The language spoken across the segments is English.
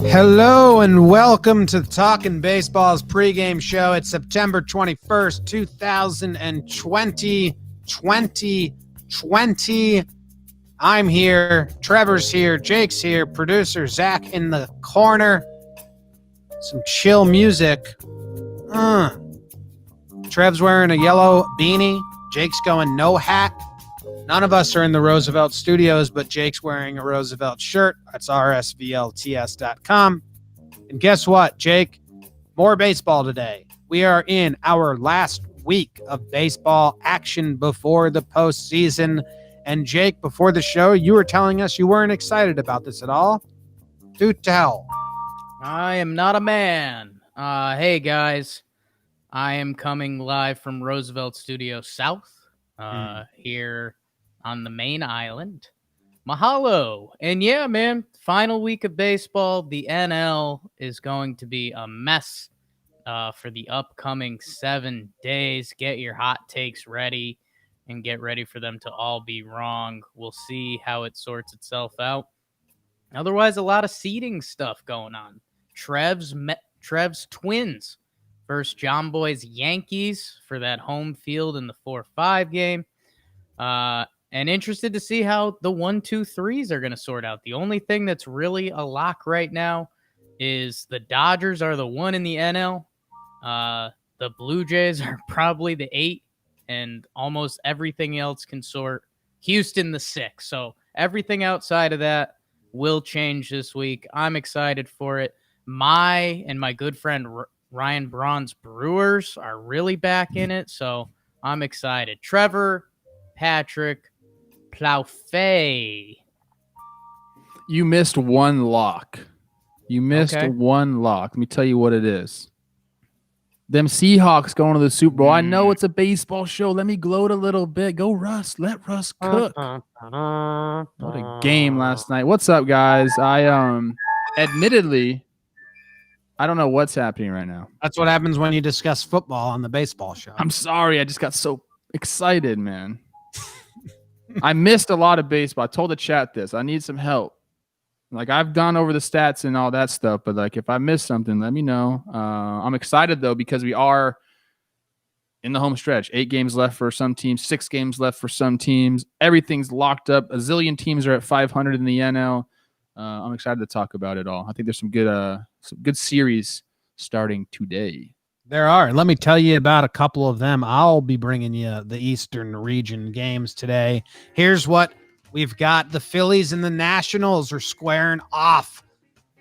Hello and welcome to Talkin Baseball's pregame show. It's September 21st, 2020. I'm here, Trevor's here, Jake's here, producer Zach in the corner. Some chill music. Trev's wearing a yellow beanie. Jake's going no hat. None of us are in the Roosevelt studios, but Jake's wearing a Roosevelt shirt. That's rsvlts.com. And guess what, Jake? More baseball today. We are in our last week of baseball action before the postseason. And Jake, before the show, you were telling us you weren't excited about this at all. Do tell. I am not a man. Hey, guys. I am coming live from Roosevelt Studio South here on the main island. Mahalo. And yeah, man, final week of baseball. The NL is going to be a mess for the upcoming 7 days. Get your hot takes ready and get ready for them to all be wrong. We'll see how it sorts itself out. Otherwise, a lot of seeding stuff going on. Trev's Twins versus JOMBOY's Yankees for that home field in the 4-5 game. And interested to see how the 1-2-3s are going to sort out. The only thing that's really a lock right now is the Dodgers are the 1 in the NL. The Blue Jays are probably the 8, and almost everything else can sort. Houston the 6. So everything outside of that will change this week. I'm excited for it. My good friend Ryan Braun's Brewers are really back in it, so I'm excited. Trevor, Patrick, Plouffe. You missed one lock. One lock. Let me tell you what it is. Them Seahawks going to the Super Bowl. I know it's a baseball show. Let me gloat a little bit. Go Russ. Let Russ cook. What a game last night. What's up, guys? Admittedly, I don't know what's happening right now. That's what happens when you discuss football on the baseball show. I'm sorry. I just got so excited, man. I missed a lot of baseball. I told the chat this. I need some help. Like, I've gone over the stats and all that stuff, but like, if I missed something, let me know. I'm excited though, because we are in the home stretch. 8 games left for some teams, 6 games left for some teams. Everything's locked up. A zillion teams are at 500 in the NL. I'm excited to talk about it all. I think there's some good series starting today. There are. Let me tell you about a couple of them. I'll be bringing you the Eastern region games today. Here's what we've got. The Phillies and the Nationals are squaring off.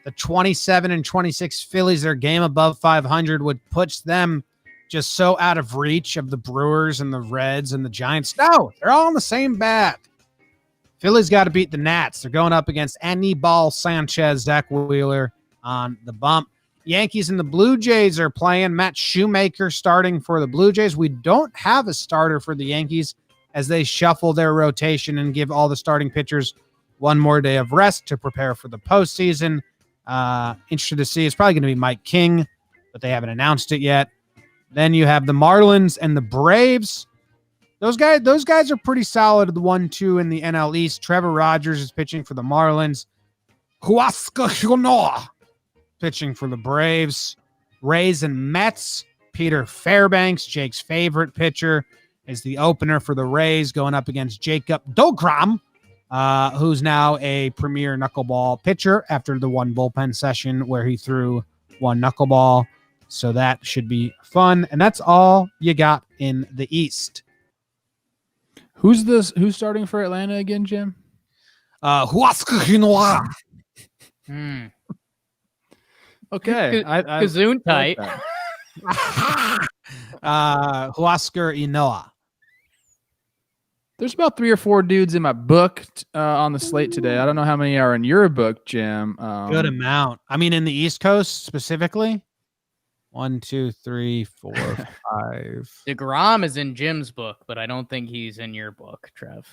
The 27 and 26 Phillies, their game above 500 would push them just so out of reach of the Brewers and the Reds and the Giants. No, they're all in the same bat. Phillies got to beat the Nats. They're going up against Anibal Sanchez, Zach Wheeler on the bump. Yankees and the Blue Jays are playing. Matt Shoemaker starting for the Blue Jays. We don't have a starter for the Yankees as they shuffle their rotation and give all the starting pitchers one more day of rest to prepare for the postseason. Interested to see. It's probably going to be Mike King, but they haven't announced it yet. Then you have the Marlins and the Braves. Those guys are pretty solid. The 1-2 in the NL East. Trevor Rogers is pitching for the Marlins. Huasca Hunoa pitching for the Braves. Rays and Mets. Peter Fairbanks, Jake's favorite pitcher, is the opener for the Rays, going up against Jacob Dogram, who's now a premier knuckleball pitcher after the one bullpen session where he threw one knuckleball. So that should be fun. And that's all you got in the East. Who's starting for Atlanta again, Jim? Huasca Hunoa. Okay. Kazoon tight. Huascar Inoa. There's about 3 or 4 dudes in my book on the slate today. I don't know how many are in your book, Jim. Good amount. I mean, in the East Coast specifically. 1, 2, 3, 4, 5. DeGrom is in Jim's book, but I don't think he's in your book, Trev.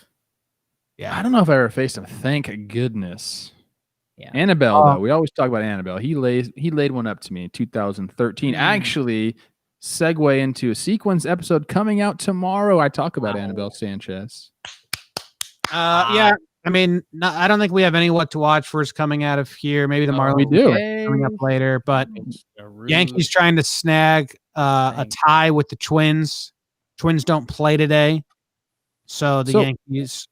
Yeah, I don't know if I ever faced him. Thank goodness. Yeah. Annabelle, though. We always talk about Annabelle. He laid one up to me in 2013. Actually, segue into a sequence episode coming out tomorrow. I talk about Annabelle Sanchez. Yeah, I mean, I don't think we have any what to watch first coming out of here. Maybe the Marlins we do. coming up later, but Rude Yankees trying to snag a thing. tie with the Twins. Twins don't play today, so the Yankees.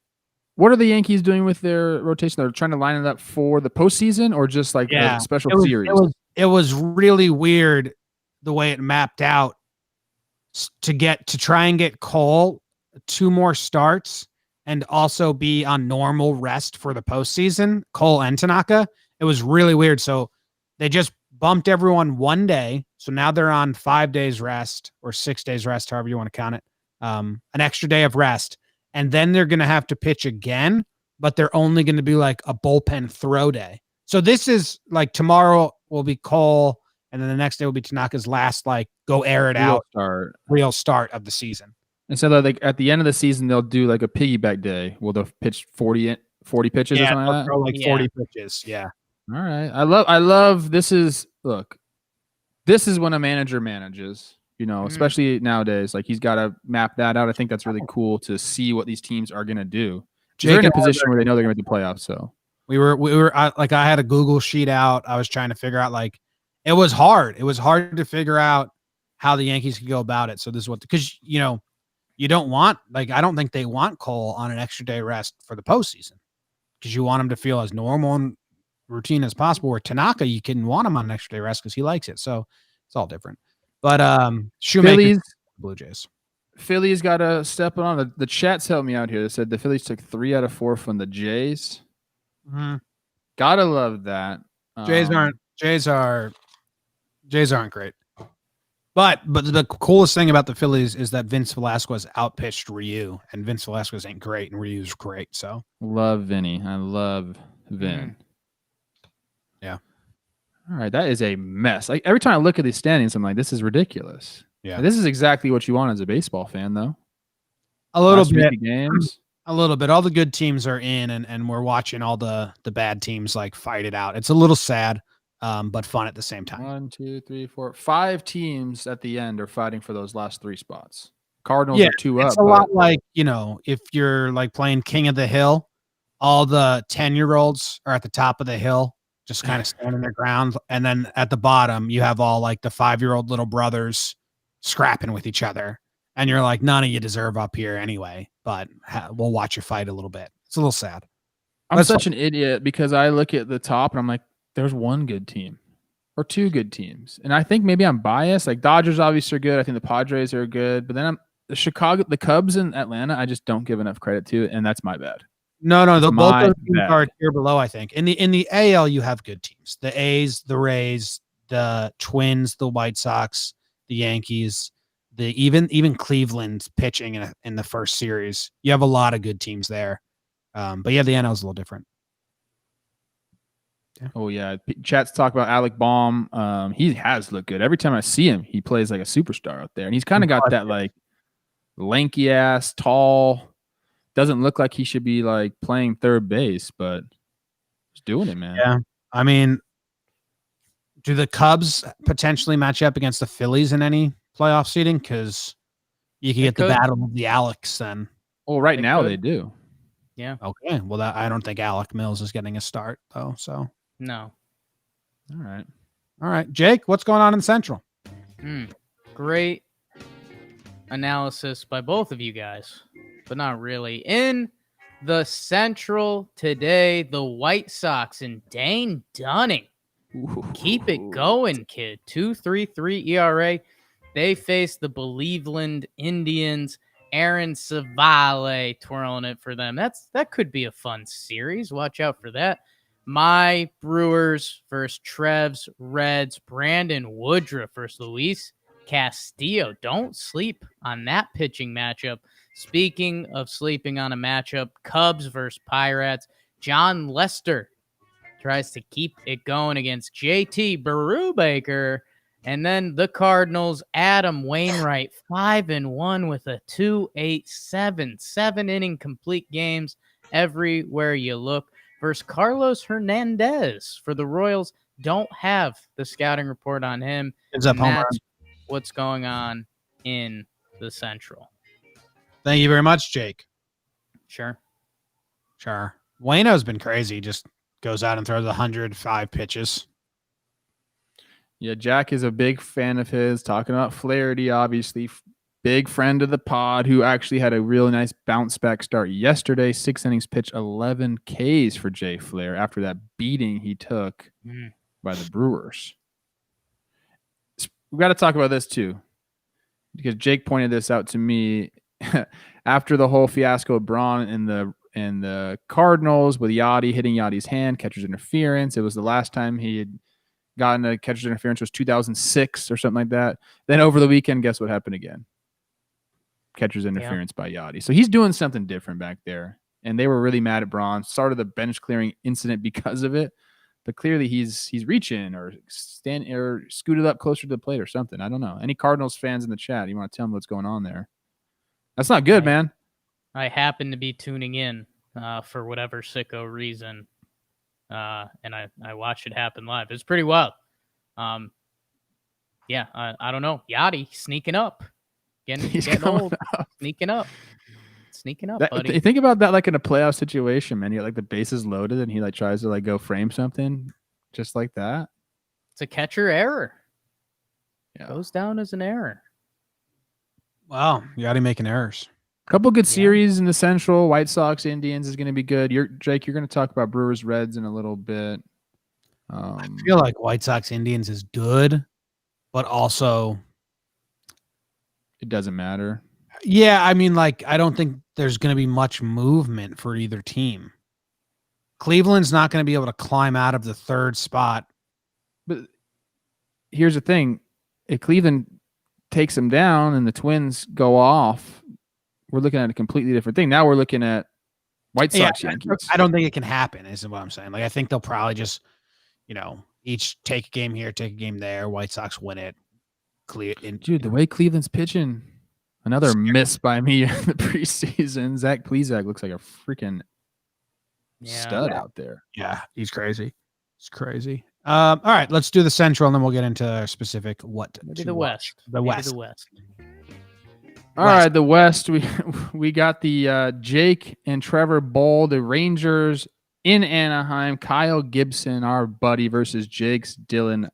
What are the Yankees doing with their rotation? They're trying to line it up for the postseason, or just like a special series. It was really weird the way it mapped out to try and get Cole 2 more starts and also be on normal rest for the postseason. Cole and Tanaka. It was really weird. So they just bumped everyone 1 day. So now they're on 5 days rest or 6 days rest, however you want to count it. An extra day of rest. And then they're going to have to pitch again, but they're only going to be like a bullpen throw day. So this is like tomorrow will be Cole, and then the next day will be Tanaka's last, like, go air it out real start of the season. And so like at the end of the season, they'll do like a piggyback day. Will they pitch 40 pitches or something like that? Throw like 40 pitches. Yeah. All right. I love this is when a manager manages. Especially nowadays, like he's got to map that out. I think that's really cool to see what these teams are going to do. They're in a position where they know they're going to make the playoffs. So I had a Google sheet out. I was trying to figure out, like, it was hard. It was hard to figure out how the Yankees could go about it. So this is because you don't want, like, I don't think they want Cole on an extra day rest for the postseason because you want him to feel as normal and routine as possible. Where Tanaka, you can want him on an extra day rest because he likes it. So it's all different. But Shoemaker, Blue Jays. Phillies got to step on. The chat's helped me out here. They said the Phillies took 3 out of 4 from the Jays. Mm-hmm. Gotta love that. Jays aren't great. But the coolest thing about the Phillies is that Vince Velasquez outpitched Ryu, and Vince Velasquez ain't great, and Ryu's great. So love Vinny. I love Vin. Yeah. All right, that is a mess. Like every time I look at these standings, I'm like, this is ridiculous. Yeah, this is exactly what you want as a baseball fan, though. A little bit. Games. A little bit. All the good teams are in, and we're watching all the bad teams like fight it out. It's a little sad, but fun at the same time. 1, 2, 3, 4, 5 teams at the end are fighting for those last 3 spots. Cardinals are 2 up. It's a lot like, if you're like playing King of the Hill, all the 10-year-olds are at the top of the hill, just kind of standing their ground. And then at the bottom, you have all like the 5-year-old little brothers scrapping with each other. And you're like, none of you deserve up here anyway, but we'll watch you fight a little bit. It's a little sad. I'm such an idiot because I look at the top and I'm like, there's 1 good team or 2 good teams. And I think maybe I'm biased. Like Dodgers obviously are good. I think the Padres are good, but then the Cubs in Atlanta, I just don't give enough credit to, and that's my bad. No, both those teams are here below, I think. In the AL, you have good teams. The A's, the Rays, the Twins, the White Sox, the Yankees, even Cleveland pitching in the first series. You have a lot of good teams there. But yeah, the NL is a little different. Yeah. Oh yeah, chats talk about Alec Baum. He has looked good. Every time I see him, he plays like a superstar out there, and he's kind of got that like lanky ass, tall. Doesn't look like he should be like playing third base, but he's doing it, man. Yeah, I mean, do the Cubs potentially match up against the Phillies in any playoff seeding? Because you can get the battle of the Alex then. Well, right now they do. Yeah. Okay. Well, I don't think Alec Mills is getting a start though. So no. All right, Jake. What's going on in Central? Great analysis by both of you guys, but not really. In the Central today, the White Sox and Dane Dunning. Keep it going, kid. 2.33 ERA. They face the Cleveland Indians. Aaron Savale twirling it for them. That could be a fun series. Watch out for that. My Brewers versus Trev's Reds. Brandon Woodruff versus Luis Castillo. Don't sleep on that pitching matchup. Speaking of sleeping on a matchup, Cubs versus Pirates. John Lester tries to keep it going against JT Brubaker. And then the Cardinals, Adam Wainwright, 5-1 with a 2.87, 7-inning complete games everywhere you look. Versus Carlos Hernandez for the Royals. Don't have the scouting report on him. That's what's going on in the Central. Thank you very much, Jake. Sure. Wayno's been crazy. Just goes out and throws 105 pitches. Yeah, Jack is a big fan of his. Talking about Flaherty, obviously, big friend of the pod, who actually had a really nice bounce back start yesterday. 6 innings pitch, 11 Ks for Jay Flair after that beating he took by the Brewers. We got to talk about this too, because Jake pointed this out to me after the whole fiasco of Braun and the Cardinals with Yachty hitting Yachty's hand, catcher's interference. It was the last time he had gotten a catcher's interference, was 2006 or something like that. Then over the weekend, guess what happened again? Catcher's interference by Yachty. So he's doing something different back there. And they were really mad at Braun. Started the bench clearing incident because of it. But clearly he's reaching or scooted up closer to the plate or something. I don't know. Any Cardinals fans in the chat, you want to tell them what's going on there? That's not good, man. I happen to be tuning in for whatever sicko reason. And I watched it happen live. It's pretty wild. Yeah, I don't know. Yachty sneaking up. Getting old. Sneaking up, buddy. Think about that like in a playoff situation, man. You're like the bases loaded and he like tries to like go frame something just like that. It's a catcher error. Yeah. Goes down as an error. Wow, Yachty making errors. Couple good series in the Central. White Sox, Indians is going to be good. Jake, you're going to talk about Brewers, Reds in a little bit. I feel like White Sox, Indians is good, but also it doesn't matter. Yeah, I mean, like, I don't think there's going to be much movement for either team. Cleveland's not going to be able to climb out of the third spot. But here's the thing. If Cleveland takes them down and the Twins go off, we're looking at a completely different thing. Now we're looking at White Sox, Yankees. I don't think it can happen, is what I'm saying. Like, I think they'll probably just, each take a game here, take a game there. White Sox win it. Dude, the way Cleveland's pitching, another miss by me in the preseason. Zach Plesac looks like a freaking stud out there. Yeah, he's crazy. It's crazy. All right, let's do the Central, and then we'll get into specific Maybe the West. The West. All right, the West. We got the Jake and Trevor Bowl, the Rangers in Anaheim. Kyle Gibson, our buddy, versus Jake's Dylan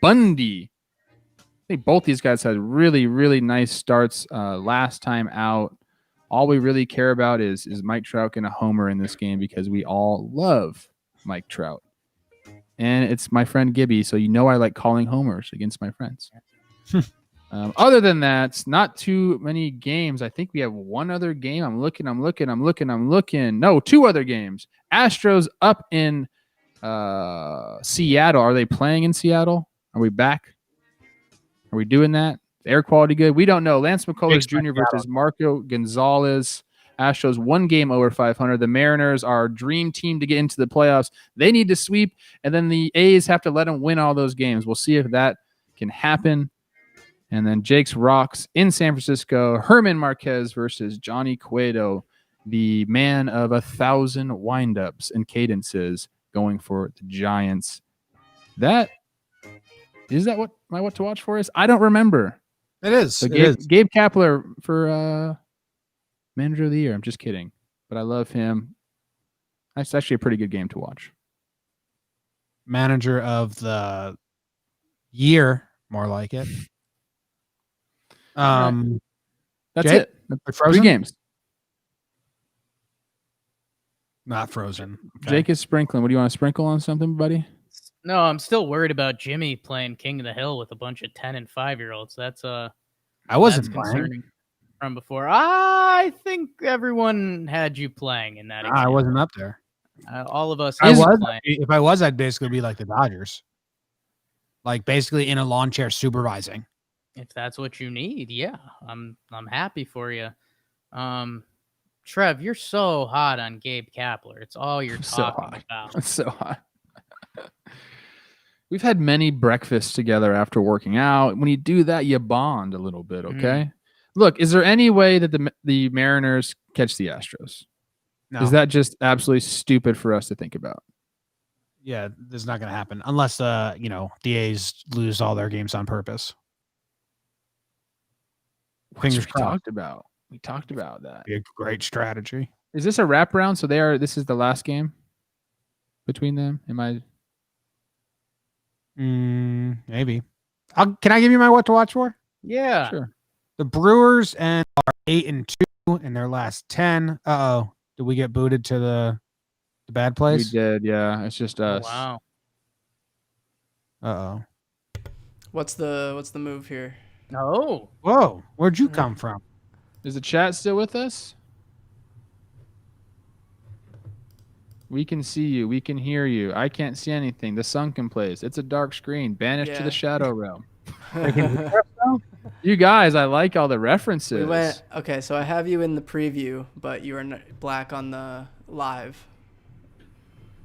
Bundy. I think both these guys had really, really nice starts last time out. All we really care about is Mike Trout getting a homer in this game because we all love Mike Trout. And it's my friend Gibby, so I like calling homers against my friends. Other than that, not too many games. I think we have one other game. I'm looking. No, 2 other games. Astros up in Seattle. Are they playing in Seattle? Are we back? Are we doing that? Air quality good? We don't know. Lance McCullers Jr. versus Marco Gonzalez. Astros 1 game over 500. The Mariners are our dream team to get into the playoffs. They need to sweep, and then the A's have to let them win all those games. We'll see if that can happen. And then Jake's Rocks in San Francisco. Herman Marquez versus Johnny Cueto, the man of 1,000 windups and cadences, going for the Giants. Is that what to watch for is? I don't remember. It is. So Gabe Kapler for Manager of the Year. I'm just kidding, but I love him. That's actually a pretty good game to watch. Manager of the Year, more like it. That's Jake? it. 3 games. Not frozen. Okay. Jake is sprinkling. What do you want to sprinkle on something, buddy? No, I'm still worried about Jimmy playing King of the Hill with a bunch of 10 and 5-year-olds. I wasn't concerning from before. I think everyone had you playing in that. I wasn't up there. All of us. Playing. If I was, I'd basically be like the Dodgers, like basically in a lawn chair supervising. If that's what you need, yeah, I'm happy for you. Trev, you're so hot on Gabe Kapler. It's all you're talking about. It's so hot. We've had many breakfasts together after working out. When you do that, you bond a little bit, okay? Look, is there any way that the Mariners catch the Astros? No. Is that just absolutely stupid for us to think about? Yeah, this is not going to happen unless the A's lose all their games on purpose. Fingers crossed. We talked about that. Be a great strategy. Is this a wraparound? So this is the last game between them? Am I? Maybe. Can I give you my what to watch for? Yeah. Sure. The Brewers are 8-2 in their last 10. Uh-oh. Did we get booted to the bad place? We did, yeah. It's just Oh, us. wow. Uh-oh. What's the move here? Oh. Whoa. Where'd you come from? Is the chat still with us? We can see you. We can hear you. I can't see anything. The sunken place. It's a dark screen. Banished to Yeah. the shadow realm. You guys, I like all the references. We went. Okay, so I have you in the preview, but you are black on the live.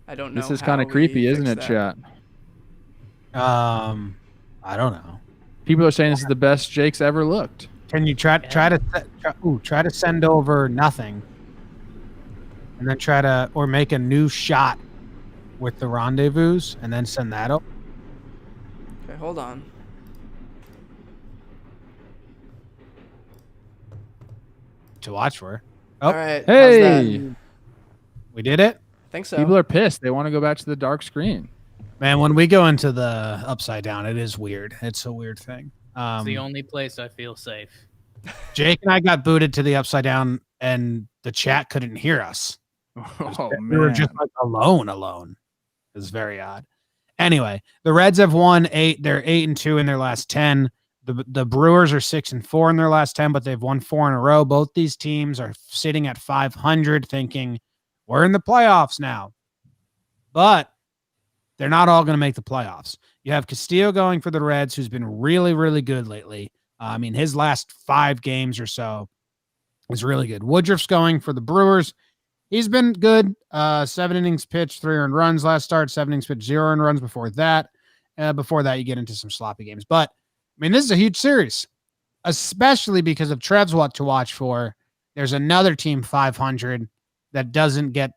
I don't know. This is how kind of we creepy, isn't fix it, that. chat? I don't know. People are saying this is the best Jake's ever looked. Can you try to send over nothing, and then make a new shot with the rendezvous, and then send that up? Okay, hold on. To watch for. Oh. All right. Hey! How's that? We did it. I think so. People are pissed. They want to go back to the dark screen. Man, when we go into the upside down, it is weird. It's a weird thing. It's the only place I feel safe. Jake and I got booted to the upside down, and the chat couldn't hear us. Oh, We were man. just like alone. It was very odd. Anyway, the Reds have won 8. They're 8-2 in their last 10. The Brewers are 6-4 in their last 10, but they've won 4 in a row. Both these teams are sitting at 500, thinking we're in the playoffs now. But they're not all going to make the playoffs. You have Castillo going for the Reds, who's been really, really good lately. I mean, his last 5 games or so is really good. Woodruff's going for the Brewers. He's been good. 7 innings pitched, 3 earned runs last start. 7 innings pitched, 0 earned runs before that. Before that, you get into some sloppy games. But, I mean, this is a huge series, especially because of Trev's what to watch for. There's another team 500 that doesn't have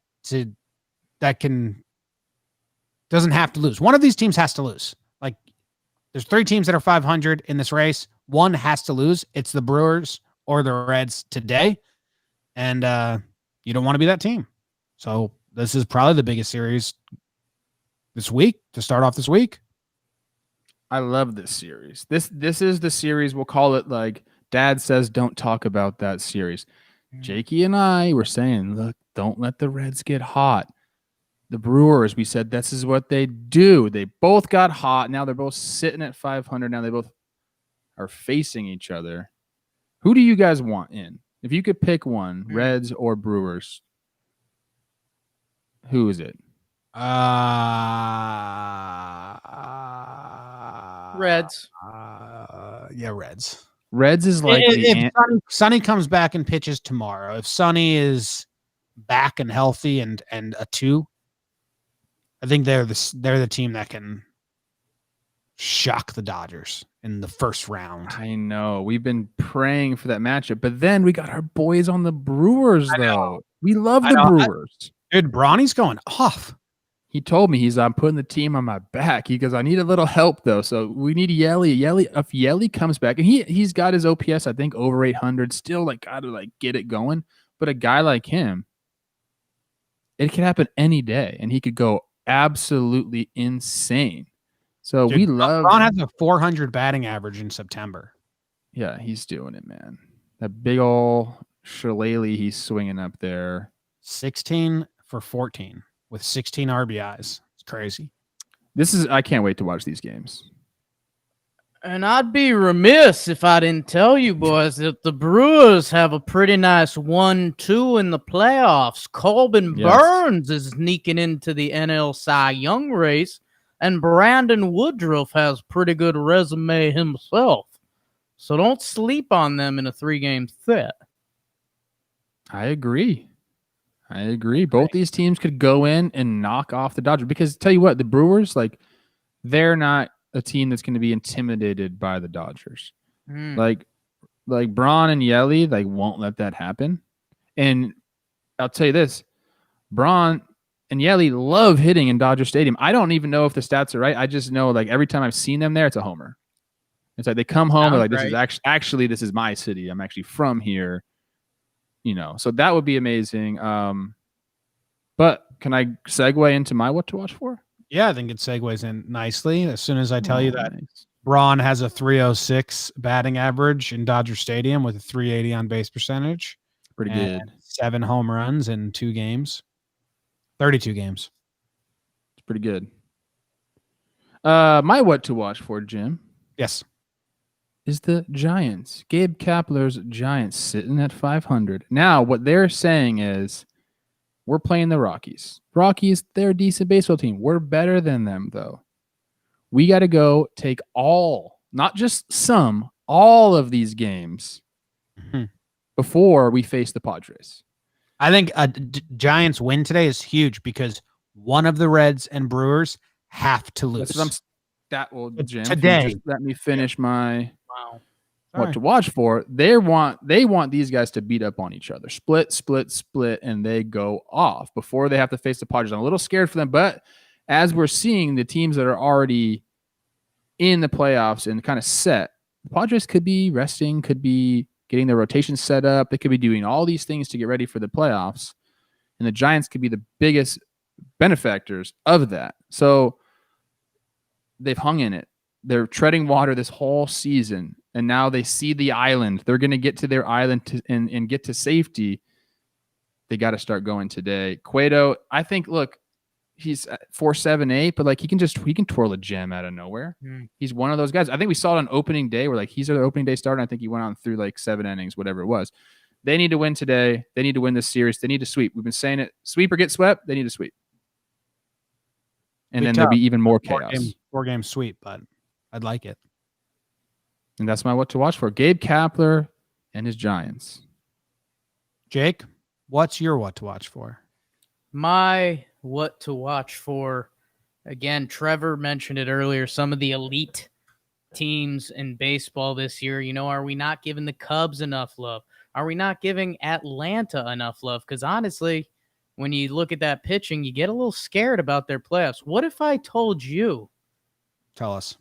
to lose. One of these teams has to lose. Like, there's 3 teams that are 500 in this race. One has to lose. It's the Brewers or the Reds today. And you don't want to be that team. So this is probably the biggest series this week to start off this week. I love this series. This is the series. We'll call it like Dad says, don't talk about that series. Jakey and I were saying, look, don't let the Reds get hot. The Brewers, we said this is what they do. They both got hot. Now they're both sitting at 500. Now they both are facing each other. Who do you guys want in? If you could pick one, Reds or Brewers, who is it? Reds. Yeah, Reds. Reds is like if Sonny comes back and pitches tomorrow. If Sonny is back and healthy and a 2, I think they're the team that can shock the Dodgers in the first round. I know. We've been praying for that matchup, but then we got our boys on the Brewers, though. We love the Brewers. Dude, Bronny's going off. He told me I'm putting the team on my back. He goes, I need a little help, though. So we need Yelly. If Yelly comes back, and he's got his OPS, I think, over 800, still got to get it going. But a guy like him, it could happen any day, and he could go absolutely insane. So dude, we love. Braun has a 400 batting average in September. Yeah, he's doing it, man. That big old shillelagh he's swinging up there. 16 for 14 with 16 RBIs. It's crazy. I can't wait to watch these games. And I'd be remiss if I didn't tell you boys that the Brewers have a pretty nice 1-2 in the playoffs. Corbin Burns is sneaking into the NL Cy Young race, and Brandon Woodruff has pretty good resume himself. So don't sleep on them in a 3-game set. I agree. Both these teams could go in and knock off the Dodgers because tell you what, the Brewers, they're not a team that's going to be intimidated by the Dodgers. Like Braun and Yelly, won't let that happen. And I'll tell you this, Braun and Yelly love hitting in Dodger Stadium. I don't even know if the stats are right. I just know every time I've seen them there, it's a homer. It's like they come home, they're like, this is actually this is my city. I'm actually from here. So that would be amazing. But can I segue into my what to watch for? Yeah, I think it segues in nicely. As soon as I tell you that Nice. Braun has a 306 batting average in Dodger Stadium with a 380 on base percentage. Pretty and good. 7 home runs in 2 games. 32 games. It's pretty good. My what to watch for, Jim, Yes. is the Giants. Gabe Kapler's Giants sitting at 500. Now, what they're saying is we're playing the Rockies. Rockies, they're a decent baseball team. We're better than them, though. We got to go take all, not just some, all of these games before we face the Padres. I think a Giants win today is huge because one of the Reds and Brewers have to lose. Jim, today. Just let me finish my Wow. what to watch for. They want these guys to beat up on each other. Split, and they go off before they have to face the Padres. I'm a little scared for them, but as we're seeing the teams that are already in the playoffs and kind of set, the Padres could be resting, could be getting their rotation set up. They could be doing all these things to get ready for the playoffs. And the Giants could be the biggest benefactors of that. So they've hung in it. They're treading water this whole season. And now they see the island. They're going to get to their island and get to safety. They got to start going today. Cueto, I think, look, he's 4.78, but like he can twirl a gem out of nowhere. He's one of those guys. I think we saw it on opening day where like he's an opening day starter. And I think he went on through like 7 innings, whatever it was. They need to win today. They need to win this series. They need to sweep. We've been saying it. Sweep or get swept. They need to sweep. And then there'll be even more chaos. 4-game sweep, but I'd like it. And that's my what to watch for. Gabe Kapler and his Giants. Jake, what's your what to watch for? My what to watch for, again, Trevor mentioned it earlier, some of the elite teams in baseball this year. Are we not giving the Cubs enough love? Are we not giving Atlanta enough love? Because honestly, when you look at that pitching, you get a little scared about their playoffs. What if I told you? Tell us.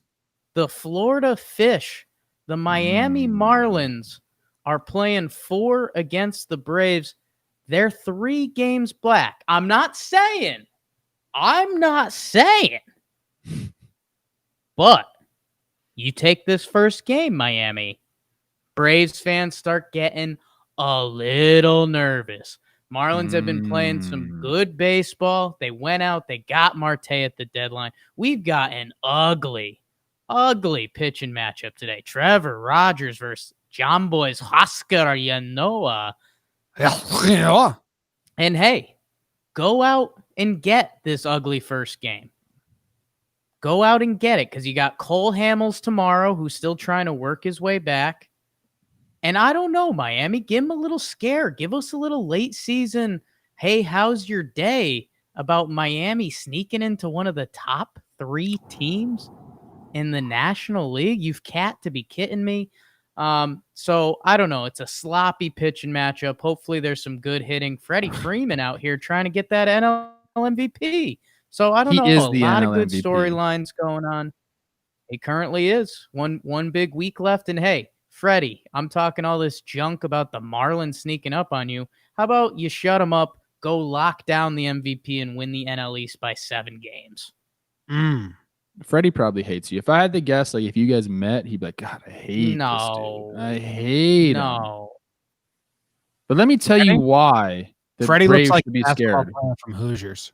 The Florida Fish, the Miami Marlins are playing 4 against the Braves. They're 3 games black. I'm not saying. But you take this first game, Miami. Braves fans start getting a little nervous. Marlins have been playing some good baseball. They went out. They got Marte at the deadline. We've got an ugly pitching matchup today. Trevor Rogers versus JOMBOY's Oscar Yanoa. And hey, go out and get this ugly first game. Go out and get it because you got Cole Hamels tomorrow who's still trying to work his way back. And I don't know, Miami, give him a little scare. Give us a little late season, hey, how's your day about Miami sneaking into one of the top 3 teams in the National League? You've got to be kidding me. So I don't know. It's a sloppy pitching matchup. Hopefully there's some good hitting. Freddie Freeman out here trying to get that NL MVP. So I don't know. A lot of good storylines going on. He currently is. One big week left. And hey, Freddie, I'm talking all this junk about the Marlins sneaking up on you. How about you shut him up, go lock down the MVP, and win the NL East by 7 games? Freddie probably hates you. If I had to guess, like if you guys met, he'd be like, God, I hate this dude. I hate him. But let me tell you why Freddie looks like to be scared from Hoosiers.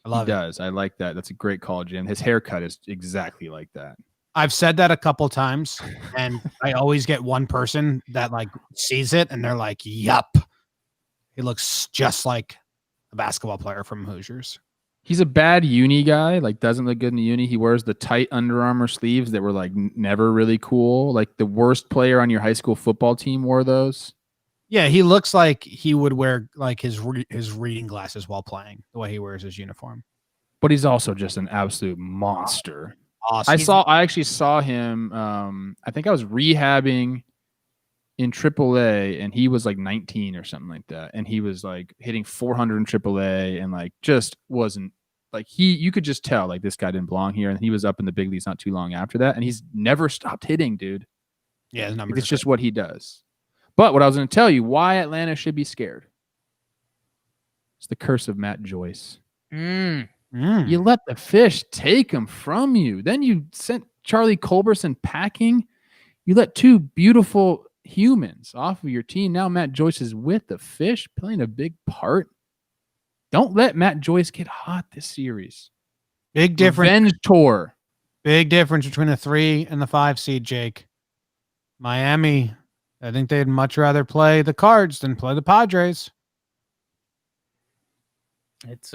I love it. He does. I like that. That's a great call, Jim. His haircut is exactly like that. I've said that a couple times, and I always get one person that like sees it, and they're like, "Yup, he looks just like a basketball player from Hoosiers." He's a bad uni guy. Like, doesn't look good in the uni. He wears the tight Under Armour sleeves that were like never really cool. Like the worst player on your high school football team wore those. Yeah, he looks like he would wear like his reading glasses while playing. The way he wears his uniform. But he's also just an absolute monster. Awesome. I actually saw him. I think I was rehabbing in AAA, and he was like 19 or something like that, and he was like hitting 400 in AAA, and like just wasn't like you could just tell like this guy didn't belong here, and he was up in the big leagues not too long after that, and he's never stopped hitting, dude. Yeah, it's just what he does. But what I was going to tell you, why Atlanta should be scared. It's the curse of Matt Joyce. You let the fish take him from you. Then you sent Charlie Culberson packing. You let two beautiful humans off of your team. Now Matt Joyce is with the fish, playing a big part. Don't let Matt Joyce get hot this series. Big difference. Revenge tour. Big difference between the 3 and the 5 seed, Jake. Miami, I think they'd much rather play the Cards than play the Padres. It's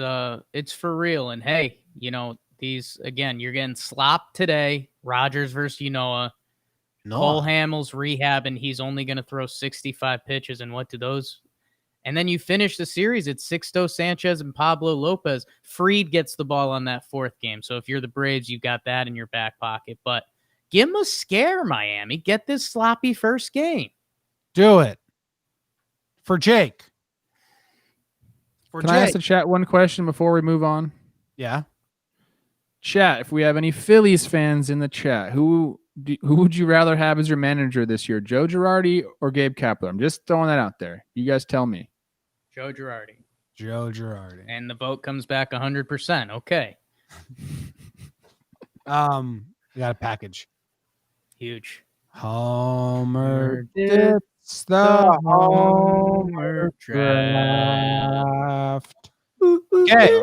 for real. And hey, you know, these again, you're getting slopped today. Rogers versus Unoa. Cole Hamels rehabbing. He's only going to throw 65 pitches. And what do those? And then you finish the series. It's Sixto Sanchez and Pablo Lopez. Fried gets the ball on that 4th game. So if you're the Braves, you got that in your back pocket. But give them a scare, Miami. Get this sloppy first game. Do it. For Jake. Can I ask the chat one question before we move on? Yeah. Chat, if we have any Phillies fans in the chat, who would you rather have as your manager this year, Joe Girardi or Gabe Kapler? I'm just throwing that out there. You guys tell me. Joe Girardi. Joe Girardi. And the vote comes back 100%. Okay. We got a package. Huge. Homer gets the Homer draft. Okay.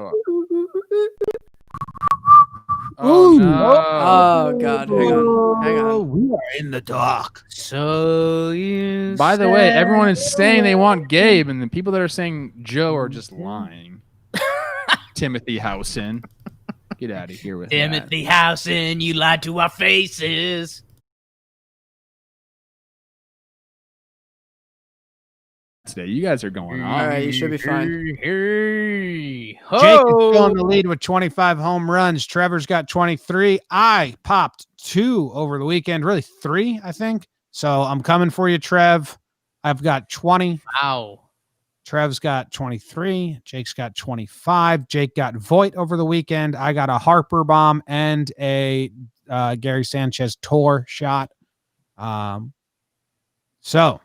Oh, no. Oh God, hang on. We are in the dark. So you. By the way, everyone is saying they want Gabe, and the people that are saying Joe are just lying. Timothy Housen. Get out of here with Timothy Housen, you lied to our faces. Today, you guys are going All on. right, you should be fine. Hey, Jake is still in the lead with 25 home runs. Trevor's got 23. I popped 2 over the weekend, really 3, I think. So I'm coming for you, Trev. I've got 20. Wow. Trev's got 23. Jake's got 25. Jake got Voit over the weekend. I got a Harper bomb and a Gary Sanchez tour shot. So,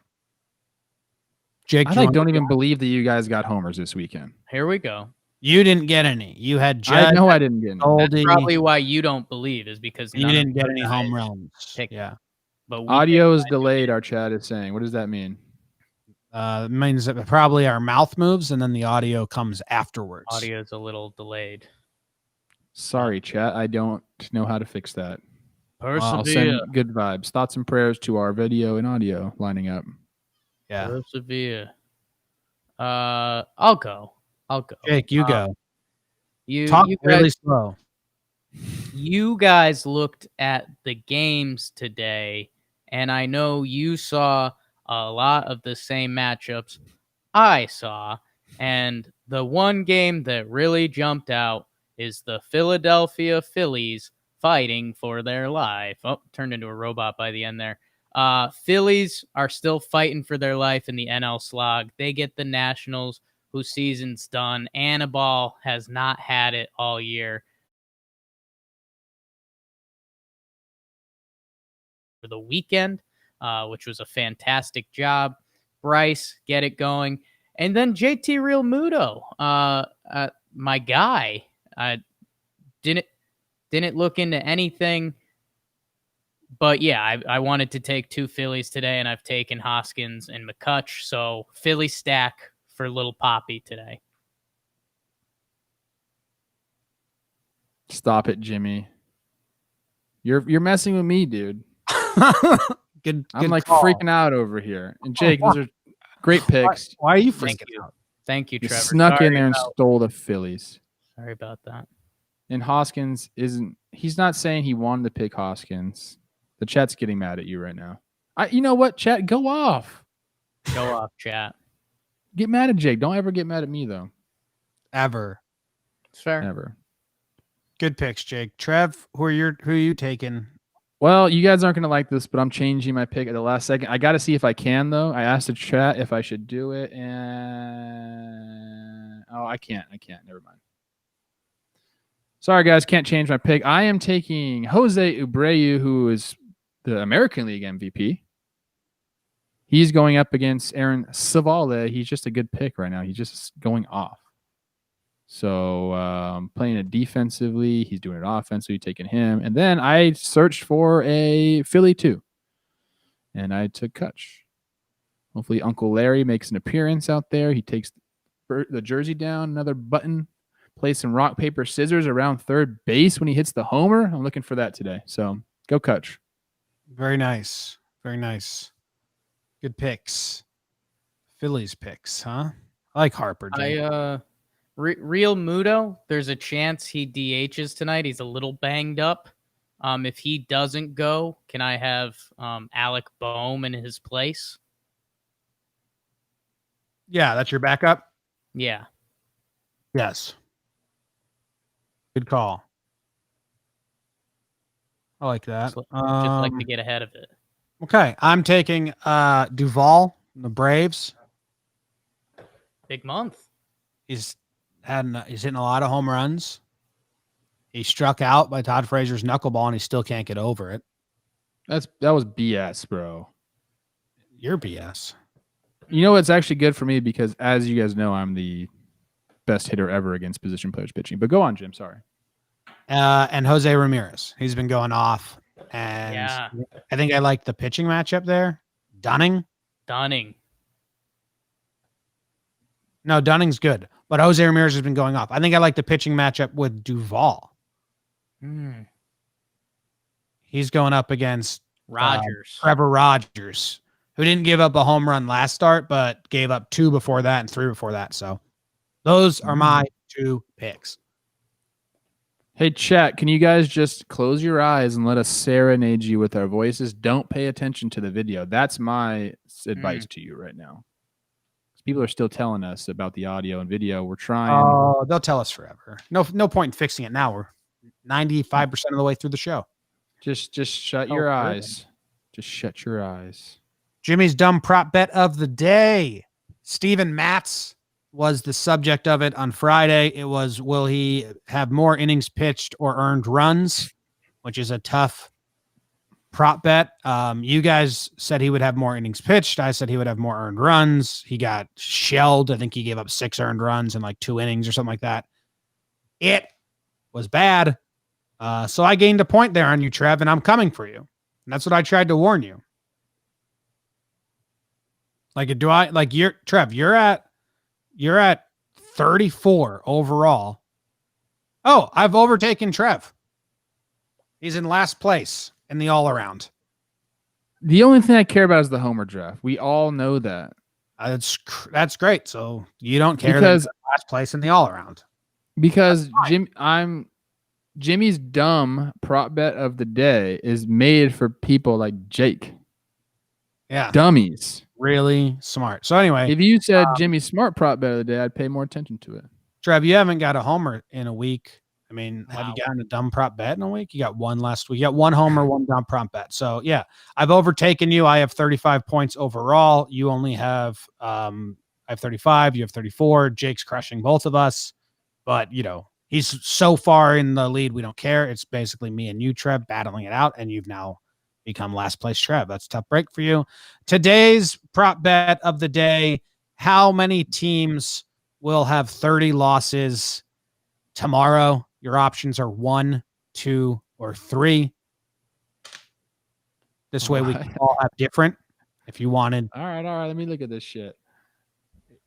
Jake, I don't even believe that you guys got homers this weekend. Here we go. You didn't get any. You had Judd. I know I didn't get any. Goldie. Probably why you don't believe is because You didn't get any home runs. Yeah. But Audio is delayed, our chat is saying. What does that mean? It means that probably our mouth moves and then the audio comes afterwards. Audio is a little delayed. Sorry, chat. I don't know how to fix that. Persevere. I'll send good vibes. Thoughts and prayers to our video and audio lining up. Yeah. Persevere. I'll go. Jake, you go. You Talk you really guys, slow. you guys looked at the games today, and I know you saw a lot of the same matchups I saw. And the one game that really jumped out is the Philadelphia Phillies fighting for their life. Oh, turned into a robot by the end there. Phillies are still fighting for their life in the NL slog. They get the Nationals, whose season's done. Anibal has not had it all year. For the weekend, which was a fantastic job. Bryce, get it going. And then JT Real Muto, my guy, didn't look into anything. But yeah, I wanted to take 2 Phillies today, and I've taken Hoskins and McCutch. So Philly stack for little Poppy today. Stop it, Jimmy. You're messing with me, dude. Good. I'm like call. freaking out over here. And Jake, those are great picks. Why are you Thank freaking you. out? Thank you, You Trevor. snuck Sorry in there and about- stole the Phillies. Sorry about that. And Hoskins he's not saying he wanted to pick Hoskins. The chat's getting mad at you right now. You know what, chat? Go off. Go off, chat. Get mad at Jake. Don't ever get mad at me, though. Ever. It's fair. Never. Good picks, Jake. Trev, who are you taking? Well, you guys aren't going to like this, but I'm changing my pick at the last second. I got to see if I can, though. I asked the chat if I should do it, and I can't. Never mind. Sorry, guys. Can't change my pick. I am taking Jose Abreu, who is the American League MVP. He's going up against Aaron Savale. He's just a good pick right now. He's just going off. So playing it defensively, he's doing it offensively, taking him. And then I searched for a Philly too, and I took Kutch. Hopefully Uncle Larry makes an appearance out there. He takes the jersey down, another button, plays some rock, paper, scissors around third base when he hits the homer. I'm looking for that today. So go Kutch. Very nice. Very nice. Good picks. Phillies picks, huh? I like Harper. Jake. Real Muto, there's a chance he DHs tonight. He's a little banged up. If he doesn't go, can I have Alec Boehm in his place? Yeah, that's your backup? Yeah. Yes. Good call. I like that. Just like to get ahead of it. Okay, I'm taking Duvall, the Braves. Big month. He's hitting a lot of home runs. He struck out by Todd Frazier's knuckleball, and he still can't get over it. That was BS, bro. You're BS. You know what's actually good for me because, as you guys know, I'm the best hitter ever against position players pitching. But go on, Jim. Sorry. And Jose Ramirez. He's been going off. And Yeah. I think I like the pitching matchup there. Dunning. No, Dunning's good. But Jose Ramirez has been going off. I think I like the pitching matchup with Duvall. He's going up against Rogers. Trevor Rogers, who didn't give up a home run last start, but gave up 2 before that and 3 before that. So those are my 2 picks. Hey, chat, can you guys just close your eyes and let us serenade you with our voices? Don't pay attention to the video. That's my advice to you right now. People are still telling us about the audio and video. We're trying. Oh, they'll tell us forever. No point in fixing it now. We're 95% of the way through the show. Just shut your eyes. Just shut your eyes. Jimmy's dumb prop bet of the day. Steven Matz was the subject of it on Friday. It was, will he have more innings pitched or earned runs, which is a tough prop bet. You guys said he would have more innings pitched. I said he would have more earned runs. He got shelled. I think he gave up 6 earned runs in like 2 innings or something like that. It was bad. So I gained a point there on you, Trev, and I'm coming for you. And that's what I tried to warn you. Trev, you're at 34 overall. Oh, I've overtaken Trev. He's in last place in the all around. The only thing I care about is the homer draft. We all know that. That's great. So you don't care because that he's last place in the all around. Because Jimmy's dumb prop bet of the day is made for people like Jake. Yeah. Dummies. Really smart. So anyway, if you said Jimmy's smart prop bet of the day, I'd pay more attention to it. Trev, you haven't got a homer in a week. I mean, have you gotten a dumb prop bet in a week? You got 1 last week. You got 1 homer, 1 dumb prop bet. So yeah, I've overtaken you. I have 35 points overall. You only have, I have 35. You have 34. Jake's crushing both of us, but he's so far in the lead. We don't care. It's basically me and you, Trev, battling it out. And you've now become last place, Trev. That's a tough break for you. Today's prop bet of the day: how many teams will have 30 losses tomorrow? Your options are 1, 2, or 3. This way we can all have different if you wanted. All right. Let me look at this shit.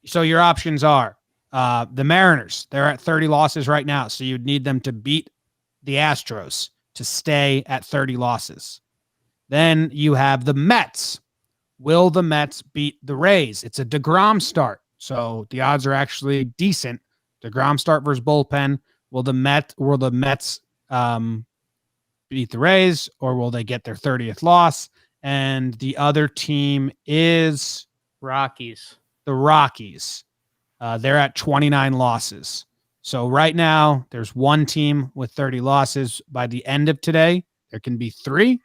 So your options are the Mariners. They're at 30 losses right now. So you'd need them to beat the Astros to stay at 30 losses. Then you have the Mets. Will the Mets beat the Rays? It's a DeGrom start, so the odds are actually decent. DeGrom start versus bullpen. Will the Mets beat the Rays, or will they get their 30th loss? And the other team is Rockies. The Rockies. They're at 29 losses. So right now, there's 1 team with 30 losses. By the end of today, there can be 3.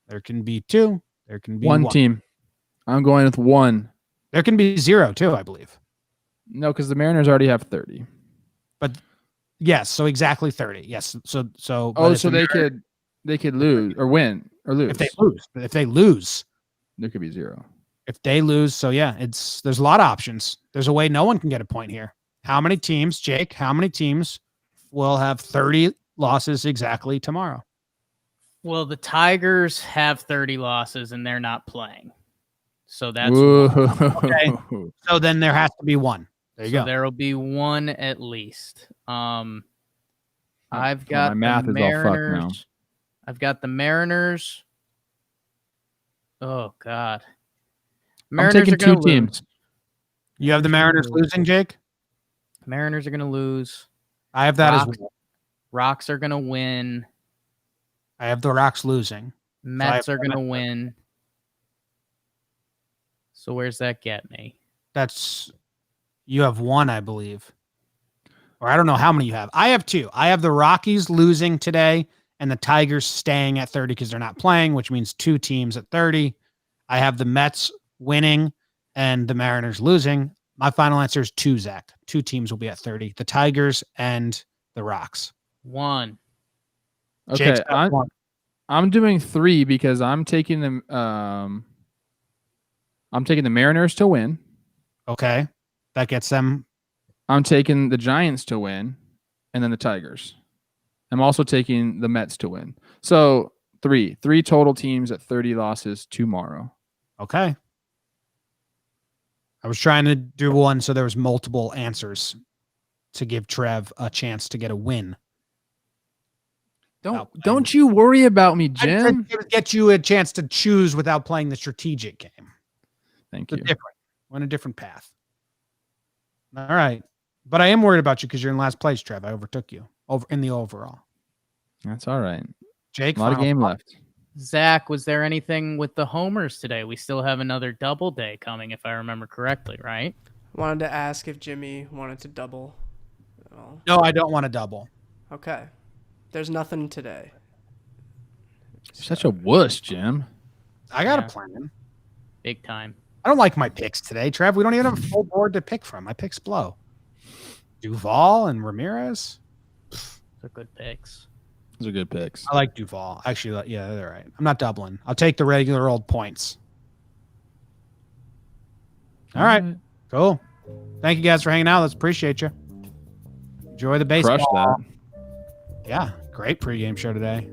There can be 2. There can be 1 team. I'm going with 1. There can be 0 too, I believe. No, because the Mariners already have 30. But yes, so exactly 30. Yes. So so they could lose or win or lose. If they lose, there could be 0. If they lose, so yeah, there's a lot of options. There's a way no one can get a point here. How many teams, Jake? How many teams will have 30 losses exactly tomorrow? Well, the Tigers have 30 losses and they're not playing. So that's Okay. So then there has to be one. There you go. There will be one at least. I've got my math the is all fucked now. Mariners. I've got the Mariners. Oh God. I'm taking two lose. teams. You have the Mariners losing, Jake? Mariners are going to lose. I have that as well. Rocks are going to win. I have the Rocks losing. Mets are going to win. So where's that get me? You have one, I believe. Or I don't know how many you have. I have two. I have the Rockies losing today and the Tigers staying at 30 because they're not playing, which means two teams at 30. I have the Mets winning and the Mariners losing. My final answer is 2, Zach. 2 teams will be at 30. The Tigers and the Rocks. 1. Okay, I'm doing 3 because I'm taking them. I'm taking the Mariners to win. Okay, that gets them. I'm taking the Giants to win, and then the Tigers. I'm also taking the Mets to win. So 3 total teams at 30 losses tomorrow. Okay. I was trying to do one so there was multiple answers to give Trev a chance to get a win. Don't you worry about me, Jim. I get you a chance to choose without playing the strategic game. Thank you. Different. We're on a different path. All right. But I am worried about you because you're in last place, Trev. I overtook you in the overall. That's all right. Jake, a lot of game left. Zach, was there anything with the homers today? We still have another double day coming, if I remember correctly, right? Wanted to ask if Jimmy wanted to double. Oh. No, I don't want to double. Okay. There's nothing today. You're such a wuss, Jim. I got a plan. Big time. I don't like my picks today, Trev. We don't even have a full board to pick from. My picks blow. Duval and Ramirez. They're good picks. Those are good picks. I like Duval. Actually, yeah, they're right. I'm not doubling. I'll take the regular old points. All right. Cool. Thank you guys for hanging out. Let's appreciate you. Enjoy the baseball. Crush that. Yeah. Great pregame show today.